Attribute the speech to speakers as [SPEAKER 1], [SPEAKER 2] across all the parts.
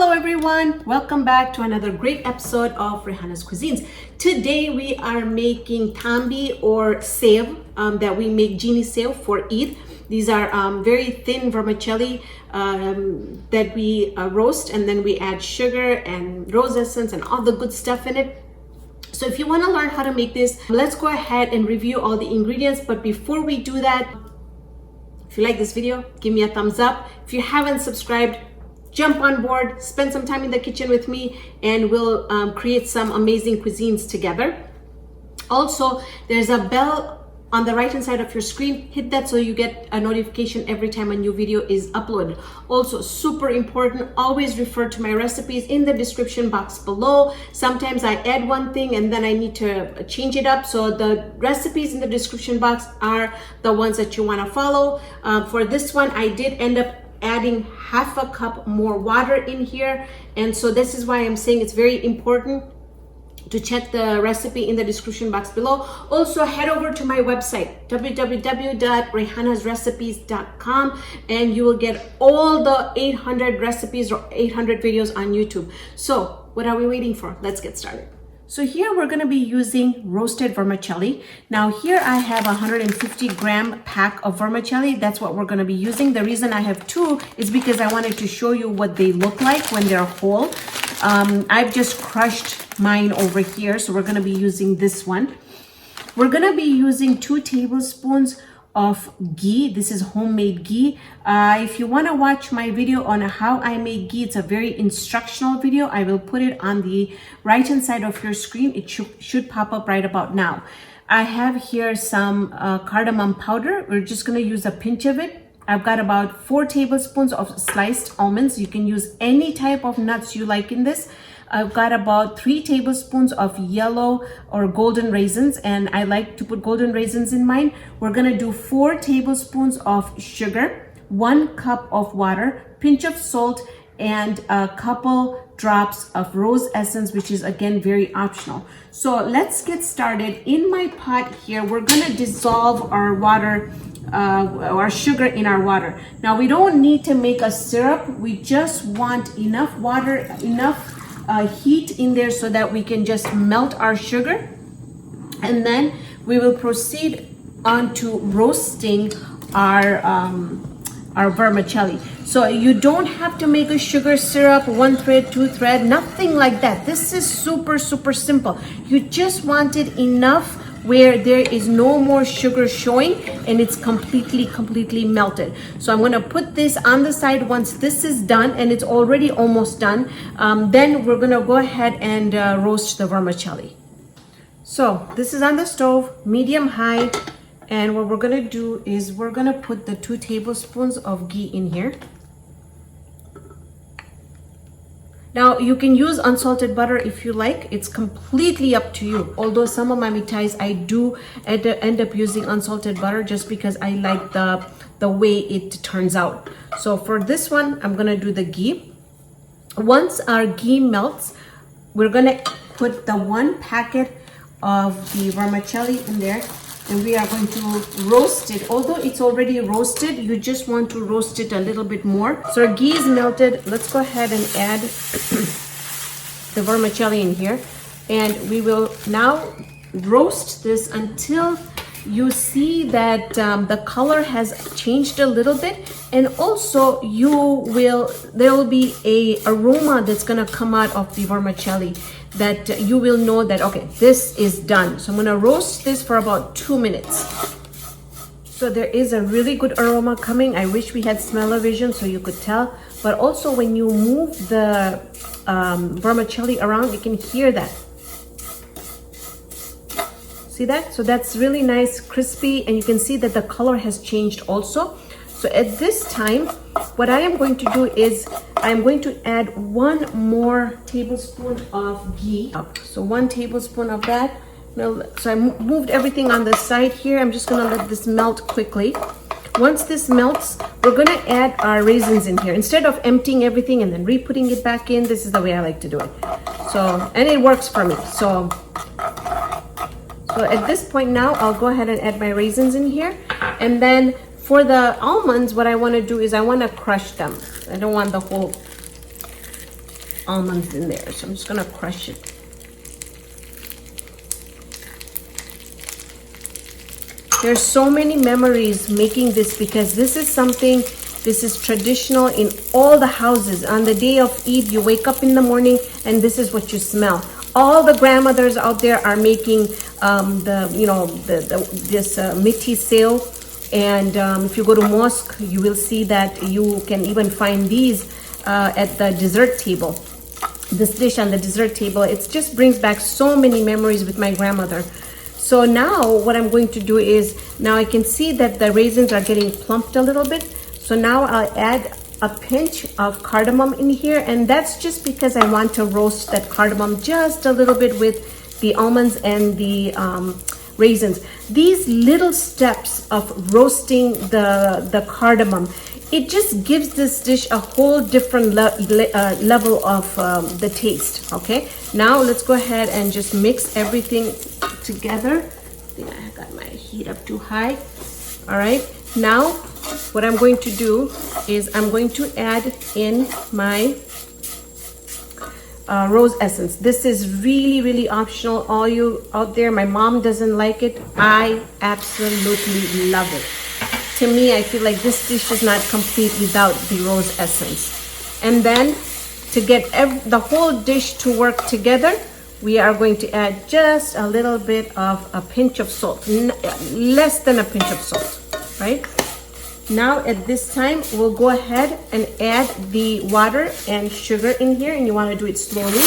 [SPEAKER 1] Hello everyone, welcome back to another great episode of Raihana's Cuisines. Today we are making thambi or sev that we make genie sev for Eid. These are very thin vermicelli that we roast, and then we add sugar and rose essence and all the good stuff in it. So if you want to learn how to make this, let's go ahead and review all the ingredients. But before we do that, if you like this video, give me a thumbs up. If you haven't subscribed, jump on board, spend some time in the kitchen with me, and we'll create some amazing cuisines together. Also, there's a bell on the right hand side of your screen. Hit that so you get a notification every time a new video is uploaded. Also, super important, always refer to my recipes in the description box below. Sometimes I add one thing and then I need to change it up, so the recipes in the description box are the ones that you want to follow. For this one, I did end up adding half a cup more water in here, and so this is why I'm saying it's very important to check the recipe in the description box below. Also, head over to my website www.raihanasrecipes.com and you will get all the 800 recipes or 800 videos on YouTube. So what are we waiting for? Let's get started. So here we're going to be using roasted vermicelli. Now here I have a 150 gram pack of vermicelli. That's what we're going to be using. The reason I have two is because I wanted to show you what they look like when they're whole. I've just crushed mine over here, so we're going to be using this one. We're going to be using 2 tablespoons of ghee. This is homemade ghee. If you want to watch my video on how I make ghee, it's a very instructional video. I will put it on the right hand side of your screen. It should pop up right about now. I have here some cardamom powder. We're just going to use a pinch of it. I've got about 4 tablespoons of sliced almonds. You can use any type of nuts you like in this. I've got about 3 tablespoons of yellow or golden raisins, and I like to put golden raisins in mine. We're gonna do 4 tablespoons of sugar, 1 cup of water, pinch of salt, and a couple drops of rose essence, which is again very optional. So let's get started. In my pot here, we're gonna dissolve our water, our sugar in our water. Now we don't need to make a syrup. We just want enough water, enough heat in there so that we can just melt our sugar, and then we will proceed on to roasting our vermicelli. So you don't have to make a sugar syrup, 1 thread, 2 thread, nothing like that. This is super simple. You just want it enough where there is no more sugar showing and it's completely melted. So I'm going to put this on the side. Once this is done, and it's already almost done, then we're going to go ahead and roast the vermicelli. So this is on the stove, medium high, and what we're going to do is we're going to put the 2 tablespoons of ghee in here. Now you can use unsalted butter if you like. It's completely up to you. Although some of my mithais I do end up using unsalted butter just because I like the way it turns out. So for this one, I'm gonna do the ghee. Once our ghee melts, we're gonna put the 1 packet of the vermicelli in there, and we are going to roast it. Although it's already roasted, you just want to roast it a little bit more. So our ghee is melted. Let's go ahead and add the vermicelli in here, and we will now roast this until you see that the color has changed a little bit, and also there will be a aroma that's gonna come out of the vermicelli that you will know that, okay, this is done. So I'm gonna roast this for about 2 minutes. So there is a really good aroma coming. I wish we had smell-o-vision so you could tell, but also when you move the vermicelli around, you can hear that. See that? So that's really nice, crispy, and you can see that the color has changed also. So at this time, what I am going to do is I'm going to add 1 more tablespoon of ghee. So 1 tablespoon of that. So I moved everything on the side here. I'm just gonna let this melt quickly. Once this melts, we're gonna add our raisins in here. Instead of emptying everything and then re-putting it back in, this is the way I like to do it. So, and it works for me. So at this point now, I'll go ahead and add my raisins in here. And then for the almonds, what I want to do is I want to crush them. I don't want the whole almonds in there. So I'm just gonna crush it. There's so many memories making this, because this is something, this is traditional in all the houses. On the day of Eid, you wake up in the morning and this is what you smell. All the grandmothers out there are making this Meethi sale. And if you go to mosque, you will see that you can even find these at the dessert table. This dish on the dessert table, it just brings back so many memories with my grandmother. So now what I'm going to do is, now I can see that the raisins are getting plumped a little bit. So now I'll add a pinch of cardamom in here, and that's just because I want to roast that cardamom just a little bit with the almonds and the raisins. These little steps of roasting the cardamom, it just gives this dish a whole different level of the taste. Okay, now let's go ahead and just mix everything together. I think I got my heat up too high. All right, now what I'm going to do is I'm going to add in my rose essence. This is really optional. All you out there, my mom doesn't like it. I absolutely love it. To me, I feel like this dish is not complete without the rose essence. And then to get the whole dish to work together, we are going to add just a little bit of a pinch of salt, less than a pinch of salt, right? Now at this time, we'll go ahead and add the water and sugar in here, and you want to do it slowly.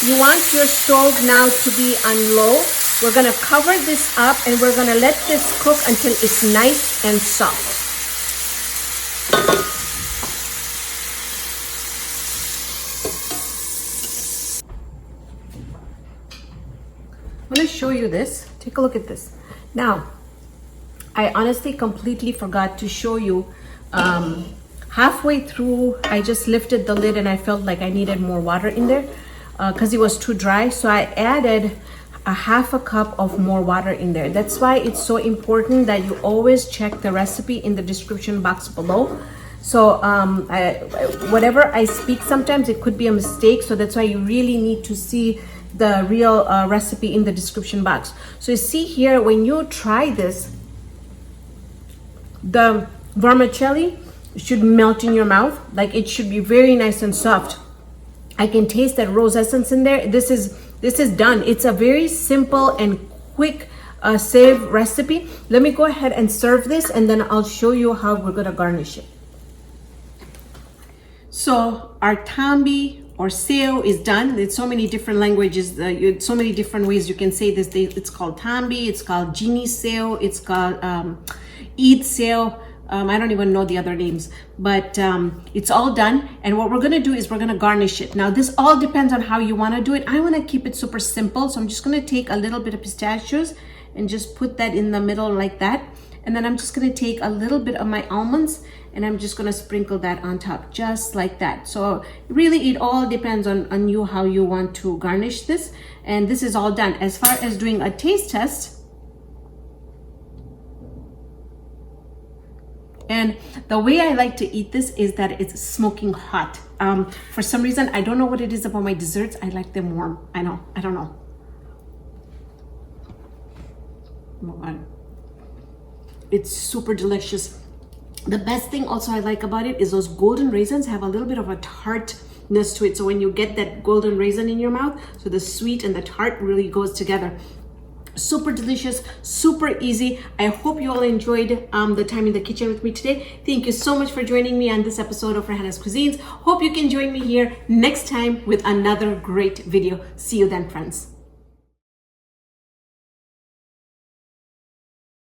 [SPEAKER 1] You want your stove now to be on low. We're gonna cover this up and we're gonna let this cook until it's nice and soft. I'm gonna show you this. Take a look at this. Now, I honestly completely forgot to show you. Halfway through, I just lifted the lid and I felt like I needed more water in there because it was too dry. So I added a half a cup of more water in there. That's why it's so important that you always check the recipe in the description box below. So whatever I speak, sometimes it could be a mistake. So that's why you really need to see the real recipe in the description box. So you see here, when you try this, the vermicelli should melt in your mouth. Like, it should be very nice and soft. I can taste that rose essence in there. This is done. It's a very simple and quick save recipe. Let me go ahead and serve this, and then I'll show you how we're gonna garnish it. So our Thambi or seo is done. There's so many different languages, so many different ways you can say this. It's called Thambi, it's called Genie seo, it's called Eid seo. I don't even know the other names, but it's all done. And what we're gonna do is we're gonna garnish it. Now this all depends on how you wanna do it. I wanna keep it super simple. So I'm just gonna take a little bit of pistachios and just put that in the middle like that. And then I'm just gonna take a little bit of my almonds and I'm just gonna sprinkle that on top, just like that. So really it all depends on you, how you want to garnish this. And this is all done. As far as doing a taste test, and the way I like to eat this is that it's smoking hot. For some reason, I don't know what it is about my desserts. I like them warm. I don't know. Oh my God. It's super delicious. The best thing also I like about it is those golden raisins have a little bit of a tartness to it. So when you get that golden raisin in your mouth, so the sweet and the tart really goes together. Super delicious, super easy. I hope you all enjoyed the time in the kitchen with me today. Thank you so much for joining me on this episode of Raihana's Cuisines. Hope you can join me here next time with another great video. See you then, friends.